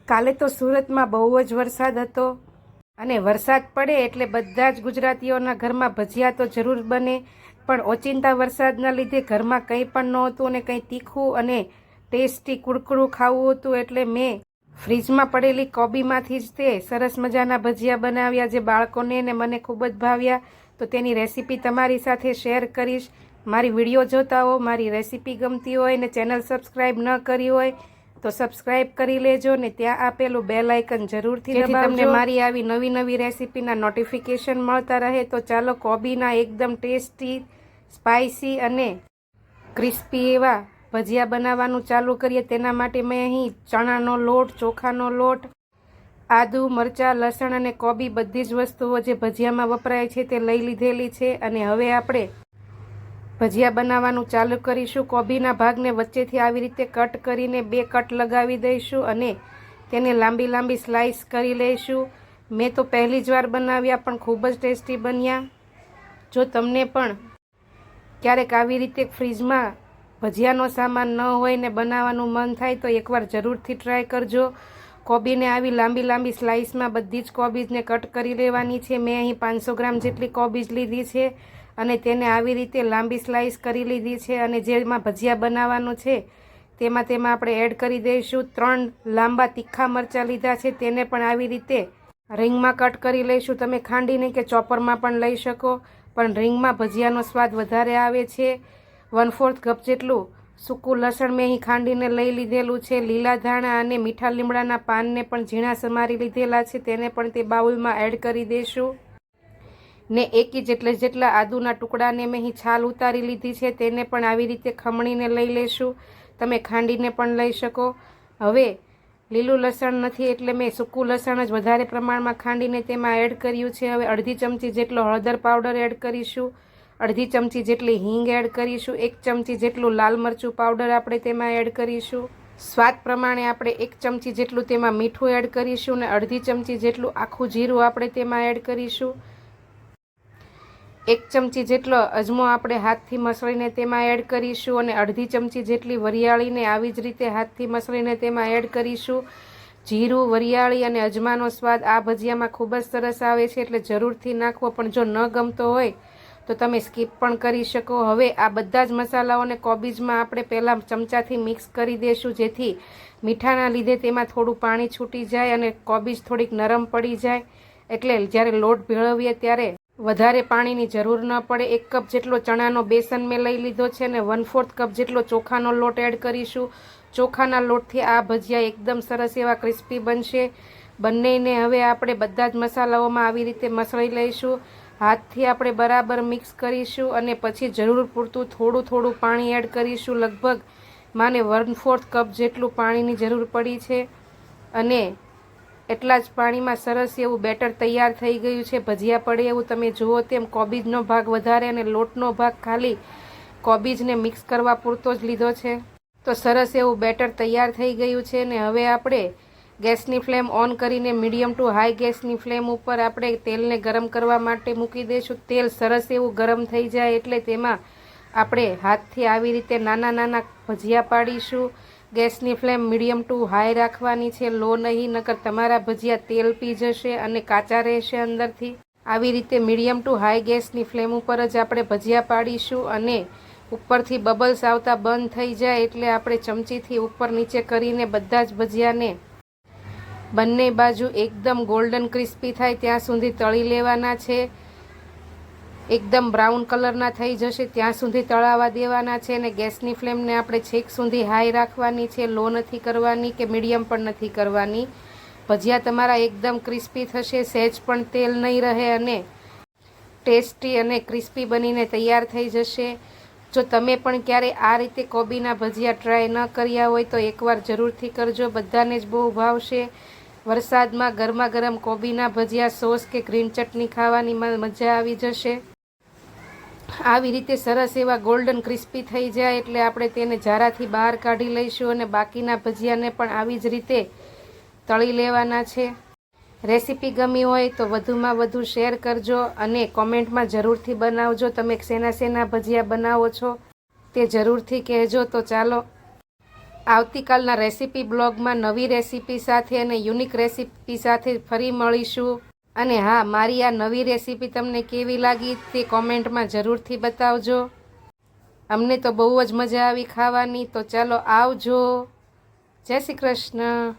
કાલે તો સુરતમાં બહુ જ વરસાદ હતો અને વરસાદ પડે એટલે બધા જ ગુજરાતીઓના ઘરમાં ભજીયા તો જરૂર બને, પણ ઓચિંતા વરસાદના લીધે ઘરમાં કંઈ પણ નહોતું અને કંઈ તીખું અને ટેસ્ટી કુરકુરું ખાવું હતું, એટલે મેં ફ્રીજમાં પડેલી કોબીમાંથી જ તે સરસ મજાના ભજીયા બનાવ્યા, જે બાળકોને ને મને ખૂબ જ ભાવ્યા. તો તેની રેસીપી તમારી સાથે શેર કરીશ. મારી વિડીયો જોતા હો, મારી રેસીપી ગમતી હોય ને ચેનલ સબસ્ક્રાઈબ ન કરી હોય તો સબસ્ક્રાઈબ કરી લેજો ને ત્યાં આપેલું બેલ આઇકન જરૂરથી દબાવજો, જેથી તમને મારી આવી નવી નવી રેસીપીના નોટિફિકેશન મળતા રહે. તો ચાલો કોબીના એકદમ ટેસ્ટી, સ્પાઇસી અને ક્રિસ્પી એવા ભજીયા બનાવવાનું ચાલુ કરીએ. તેના માટે મેં અહીં ચણાનો લોટ, ચોખાનો લોટ, આદુ, મરચાં, લસણ અને કોબી બધી જ વસ્તુઓ જે ભજીયામાં વપરાય છે તે લઈ લીધેલી છે. અને હવે આપણે ભજીયા બનાવવાનું ચાલુ કરીશું. કોબીના ભાગને વચ્ચેથી આવી રીતે કટ કરીને 2 કટ લગાવી દઈશું અને તેને લાંબી લાંબી સ્લાઇસ કરી લઈશું. મેં તો પહેલી જ વાર બનાવ્યા પણ ખૂબ જ ટેસ્ટી બન્યા. જો તમને પણ ક્યારેક આવી રીતે ફ્રીજમાં ભજીયાનો સામાન ન હોય ને બનાવવાનું મન થાય તો એકવાર જરૂરથી ટ્રાય કરજો. કોબીને આવી લાંબી લાંબી સ્લાઇસમાં બધી જ કોબીજને કટ કરી લેવાની છે. મેં અહીં 500 ગ્રામ જેટલી કોબીજ લીધી છે અને તેને આવી રીતે લાંબી સ્લાઇસ કરી લીધી છે. અને જેમાં ભજીયા બનાવવાનું છે તેમાં આપણે એડ કરી દઈશું 3 લાંબા તીખા મરચાં લીધા છે, તેને પણ આવી રીતે રીંગમાં કટ કરી લઈશું. તમે ખાંડીને કે ચોપરમાં પણ લઈ શકો, પણ રીંગમાં ભજીયાનો સ્વાદ વધારે આવે છે. 1/4 કપ જેટલું સૂકું લસણ મેં અહીં ખાંડીને લઈ લીધેલું છે. લીલા ધાણા અને મીઠા લીમડાના પાનને પણ ઝીણા સમારી લીધેલા છે, તેને પણ તે બાઉલમાં એડ કરી દઈશું. ને 1 ઇંચ જેટલા આદુના ટુકડાને મેં અહીં છાલ ઉતારી લીધી છે, તેને પણ આવી રીતે ખમણીને લઈ લેશું. તમે ખાંડીને પણ લઈ શકો. હવે લીલું લસણ નથી એટલે મેં સૂકું લસણ જ વધારે પ્રમાણમાં ખાંડીને તેમાં એડ કર્યું છે. હવે અડધી ચમચી જેટલો હળદર પાવડર એડ કરીશું, અડધી ચમચી જેટલી હિંગ એડ કરીશું, 1 ચમચી જેટલું લાલ મરચું પાવડર આપણે તેમાં એડ કરીશું. સ્વાદ પ્રમાણે આપણે 1 ચમચી જેટલું તેમાં મીઠું એડ કરીશું અને અડધી ચમચી જેટલું આખું જીરું આપણે તેમાં એડ કરીશું. 1 ચમચી જેટલો અજમો આપણે હાથથી મસળીને તેમાં એડ કરીશું અને અડધી ચમચી જેટલી વરિયાળીને આવી જ રીતે હાથથી મસળીને તેમાં એડ કરીશું. જીરું, વરિયાળી અને અજમાનો સ્વાદ આ ભજીયામાં ખૂબ જ સરસ આવે છે, એટલે જરૂરથી નાખવો, પણ જો ન ગમતો હોય તો તમે સ્કીપ પણ કરી શકો. હવે આ બધા જ મસાલાઓને કોબીજમાં આપણે પહેલાં ચમચાથી મિક્સ કરી દઈશું, જેથી મીઠાના લીધે તેમાં થોડું પાણી છૂટી જાય અને કોબીજ થોડીક નરમ પડી જાય, એટલે જ્યારે લોટ ભેળવીએ ત્યારે વધારે પાણીની જરૂર ન પડે. 1 કપ જેટલો ચણાનો બેસન મેં લઈ લીધો છે અને 1/4 કપ જેટલો ચોખાનો લોટ એડ કરીશું. ચોખાના લોટથી આ ભજીયા એકદમ સરસ એવા ક્રિસ્પી બનશે. બંનેને હવે આપણે બધા જ મસાલાઓમાં આવી રીતે મસળી લઈશું. હાથથી આપણે બરાબર મિક્સ કરીશું અને પછી જરૂર પૂરતું થોડું પાણી એડ કરીશું. લગભગ માને 1/4 કપ જેટલું પાણીની જરૂર પડી છે અને એટલા જ પાણીમાં સરસ એવું બેટર તૈયાર થઈ ગયું છે. ભજીયા પડે એવું તમે જુઓ તેમ કોબીજનો ભાગ વધારે અને લોટનો ભાગ ખાલી કોબીજને મિક્સ કરવા પૂરતો જ લીધો છે. તો સરસ એવું બેટર તૈયાર થઈ ગયું છે ને હવે આપણે ગેસની ફ્લેમ ઓન કરીને મીડિયમ ટુ હાઈ ગેસની ફ્લેમ ઉપર આપણે તેલને ગરમ કરવા માટે મૂકી દઈશું. તેલ સરસ એવું ગરમ થઈ જાય એટલે તેમાં આપણે હાથથી આવી રીતે નાના નાના ભજીયા પાડીશું. ગેસની ફ્લેમ મીડિયમ ટુ હાઈ રાખવાની છે, લો નહીં, નકર તમારા ભજીયા તેલ પી જશે અને કાચા રહેશે અંદરથી. આવી રીતે મીડિયમ ટુ હાઈ ગેસની ફ્લેમ ઉપર જ આપણે ભજીયા પાડીશું અને ઉપરથી બબલ્સ આવતા બંધ થઈ જાય એટલે આપણે ચમચીથી ઉપર નીચે કરીને બધા જ ભજીયાને બંને બાજુ એકદમ ગોલ્ડન ક્રિસ્પી થાય ત્યાં સુધી તળી લેવાના છે. એકદમ બ્રાઉન કલરના થઈ જશે ત્યાં સુધી તળાવા દેવાના છે અને ગેસની ફ્લેમને આપણે છેક સુધી હાઈ રાખવાની છે, લો નથી કરવાની કે મીડિયમ પણ નથી કરવાની. ભજીયા તમારા એકદમ ક્રિસ્પી થશે, સહેજ પણ તેલ નહીં રહે અને ટેસ્ટી અને ક્રિસ્પી બનીને તૈયાર થઈ જશે. જો તમે પણ ક્યારે આ રીતે કોબીના ભજીયા ટ્રાય ન કર્યા હોય તો એકવાર જરૂરથી કરજો, બધાને જ બહુ ભાવશે. વરસાદમાં ગરમા ગરમ કોબીના ભજીયા સોસ કે ગ્રીન ચટણી ખાવાની મજા આવી જશે. આવી રીતે સરસ એવા ગોલ્ડન ક્રિસ્પી થઈ જાય એટલે આપણે તેને જારાથી બહાર કાઢી લઈશું અને બાકીના ભજીયાને પણ આવી જ રીતે તળી લેવાના છે. રેસીપી ગમી હોય તો વધુમાં વધુ શેર કરજો અને કોમેન્ટમાં જરૂરથી બનાવજો. તમે શેના ભજીયા બનાવો છો તે જરૂરથી કહેજો. તો ચાલો આવતીકાલના રેસીપી બ્લોગમાં નવી રેસીપી સાથે અને યુનિક રેસીપી સાથે ફરી મળીશું. અને હા, મારી આ નવી રેસીપી તમને કેવી લાગી તે કોમેન્ટમાં જરૂરથી બતાવજો. અમને તો બહુ જ મજા આવી ખાવાની. તો ચાલો આવજો. જય શ્રી કૃષ્ણ.